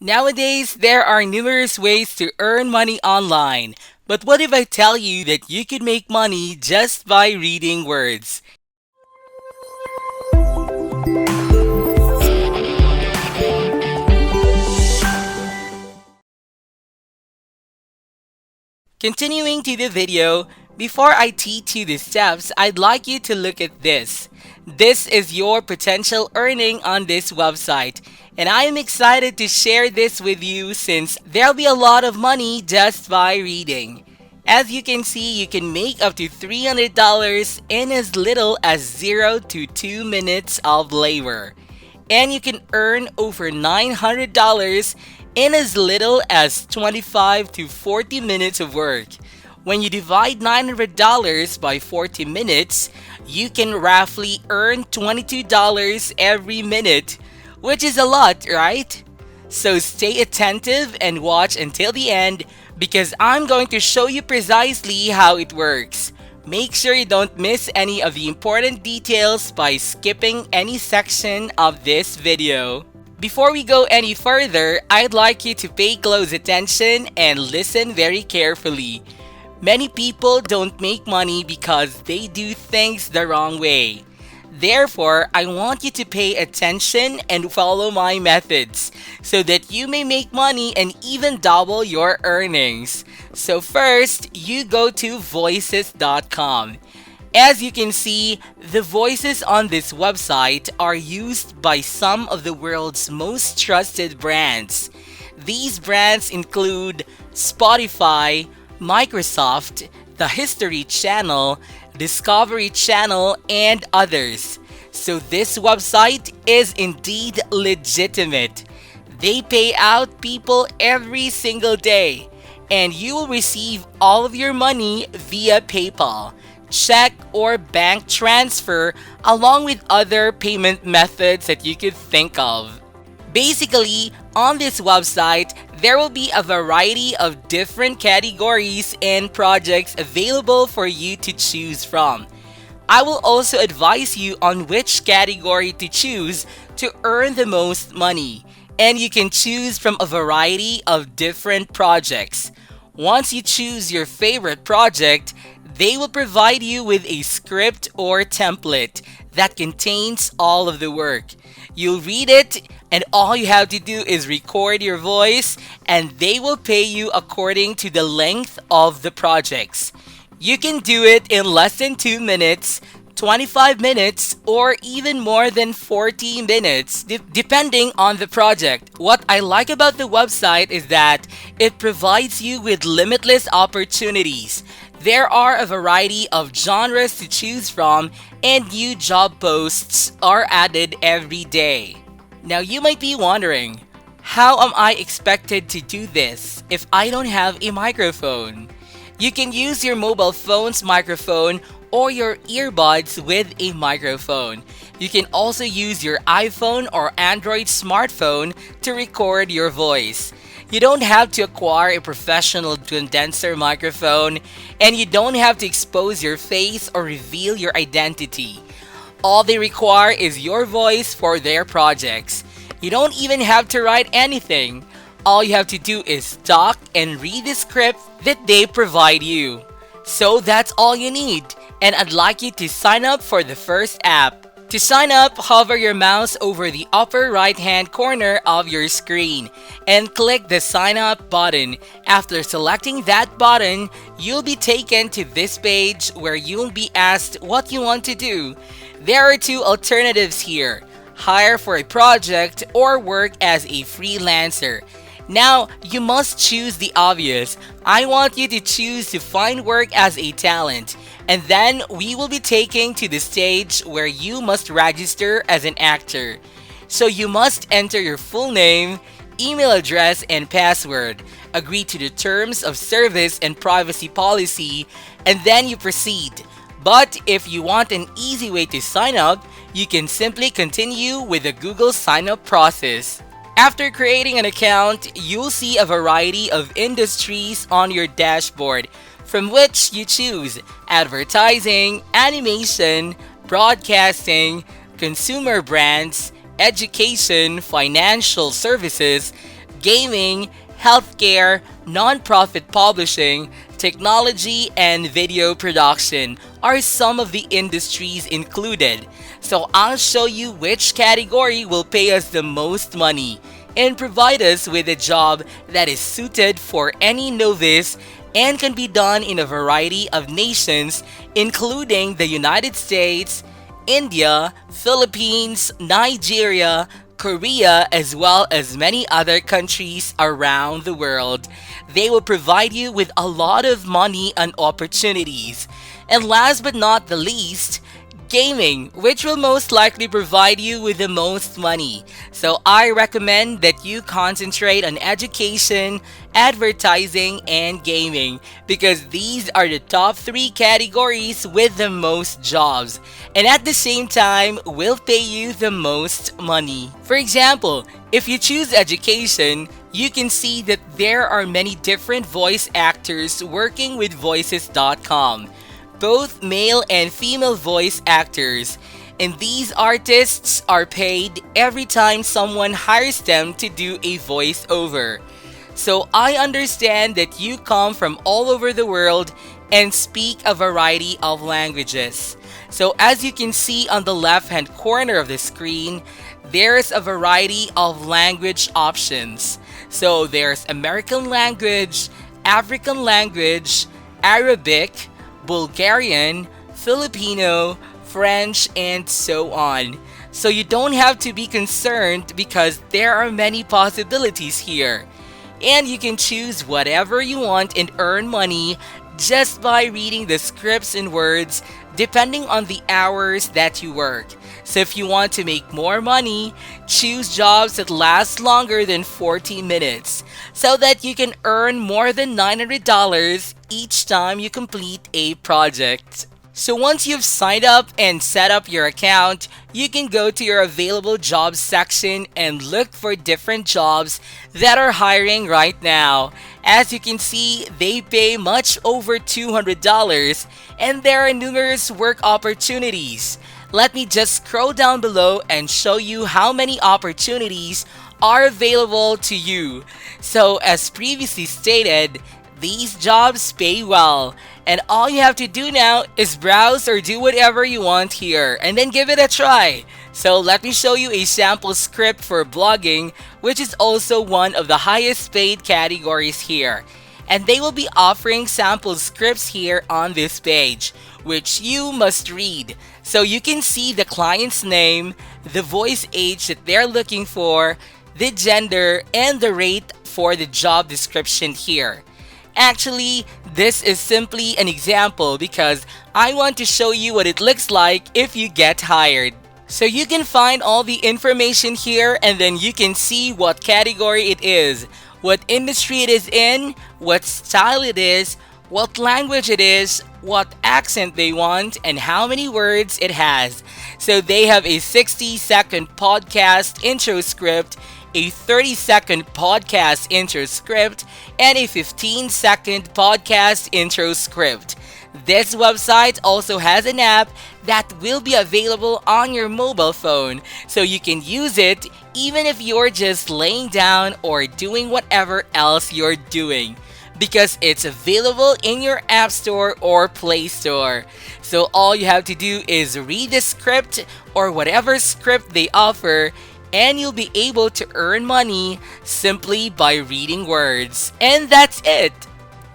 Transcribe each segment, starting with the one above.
Nowadays, there are numerous ways to earn money online. But what if I tell you that you could make money just by reading words? Continuing to the video, before I teach you the steps, I'd like you to look at this. This is your potential earning on this website. And I am excited to share this with you since there'll be a lot of money just by reading. As you can see, you can make up to $300 in as little as 0 to 2 minutes of labor. And you can earn over $900 in as little as 25 to 40 minutes of work. When you divide $900 by 40 minutes, you can roughly earn $22 every minute, which is a lot, right? So stay attentive and watch until the end because I'm going to show you precisely how it works. Make sure you don't miss any of the important details by skipping any section of this video. Before we go any further, I'd like you to pay close attention and listen very carefully. Many people don't make money because they do things the wrong way. Therefore, I want you to pay attention and follow my methods so that you may make money and even double your earnings. So first, you go to voices.com. As you can see, the voices on this website are used by some of the world's most trusted brands. These brands include Spotify, Microsoft, the History Channel, Discovery Channel, and others. So this website is indeed legitimate. They pay out people every single day, and you will receive all of your money via PayPal, check, or bank transfer, along with other payment methods that you could think of. Basically, on this website, there will be a variety of different categories and projects available for you to choose from. I will also advise you on which category to choose to earn the most money, and you can choose from a variety of different projects. Once you choose your favorite project, they will provide you with a script or template that contains all of the work. You'll read it, and all you have to do is record your voice, and they will pay you according to the length of the projects. You can do it in less than 2 minutes, 25 minutes, or even more than 40 minutes, depending on the project. What I like about the website is that it provides you with limitless opportunities. There are a variety of genres to choose from, and new job posts are added every day. Now you might be wondering, how am I expected to do this if I don't have a microphone? You can use your mobile phone's microphone or your earbuds with a microphone. You can also use your iPhone or Android smartphone to record your voice. You don't have to acquire a professional condenser microphone, and you don't have to expose your face or reveal your identity. All they require is your voice for their projects. You don't even have to write anything. All you have to do is talk and read the script that they provide you. So that's all you need, and I'd like you to sign up for the first app. To sign up, hover your mouse over the upper right-hand corner of your screen and click the sign up button. After selecting that button, you'll be taken to this page where you'll be asked what you want to do. There are two alternatives here: hire for a project or work as a freelancer. Now, you must choose the obvious. I want you to choose to find work as a talent, and then we will be taking to the stage where you must register as an actor. So you must enter your full name, email address, and password, agree to the terms of service and privacy policy, and then you proceed. But if you want an easy way to sign up, you can simply continue with the Google sign up process. After creating an account, you'll see a variety of industries on your dashboard, from which you choose advertising, animation, broadcasting, consumer brands, education, financial services, gaming, healthcare, nonprofit publishing, technology, and video production are some of the industries included. So I'll show you which category will pay us the most money and provide us with a job that is suited for any novice and can be done in a variety of nations, including the United States, India, Philippines, Nigeria, Korea, as well as many other countries around the world. They will provide you with a lot of money and opportunities. And last but not the least, gaming, which will most likely provide you with the most money. So I recommend that you concentrate on education, advertising, and gaming because these are the top three categories with the most jobs and at the same time will pay you the most money. For example, if you choose education, you can see that there are many different voice actors working with voices.com, both male and female voice actors, and these artists are paid every time someone hires them to do a voiceover. So I understand that you come from all over the world and speak a variety of languages. So as you can see on the left hand corner of the screen, there's a variety of language options. So there's American language, African language, Arabic, Bulgarian, Filipino, French, and so on. So you don't have to be concerned because there are many possibilities here. And you can choose whatever you want and earn money just by reading the scripts and words depending on the hours that you work. So if you want to make more money, choose jobs that last longer than 40 minutes so that you can earn more than $900 each time you complete a project. So once you've signed up and set up your account, you can go to your available jobs section and look for different jobs that are hiring right now. As you can see, they pay much over $200 and there are numerous work opportunities. Let me just scroll down below and show you how many opportunities are available to you. So as previously stated, these jobs pay well, and all you have to do now is browse or do whatever you want here and then give it a try. So let me show you a sample script for blogging, which is also one of the highest paid categories here. And they will be offering sample scripts here on this page, which you must read. So you can see the client's name, the voice age that they're looking for, the gender, and the rate for the job description here. Actually, this is simply an example because I want to show you what it looks like if you get hired. So you can find all the information here and then you can see what category it is, what industry it is in, what style it is, what language it is, what accent they want, and how many words it has. So they have a 60-second podcast intro script, a 30-second podcast intro script, and a 15-second podcast intro script. This website also has an app that will be available on your mobile phone, so you can use it even if you're just laying down or doing whatever else you're doing, because it's available in your App Store or Play Store. So all you have to do is read the script or whatever script they offer, and you'll be able to earn money simply by reading words. And that's it!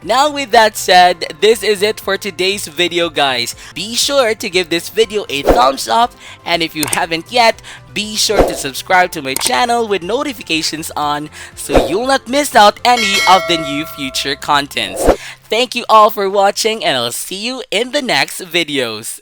Now with that said, this is it for today's video guys. Be sure to give this video a thumbs up, and if you haven't yet, be sure to subscribe to my channel with notifications on so you'll not miss out any of the new future contents. Thank you all for watching and I'll see you in the next videos.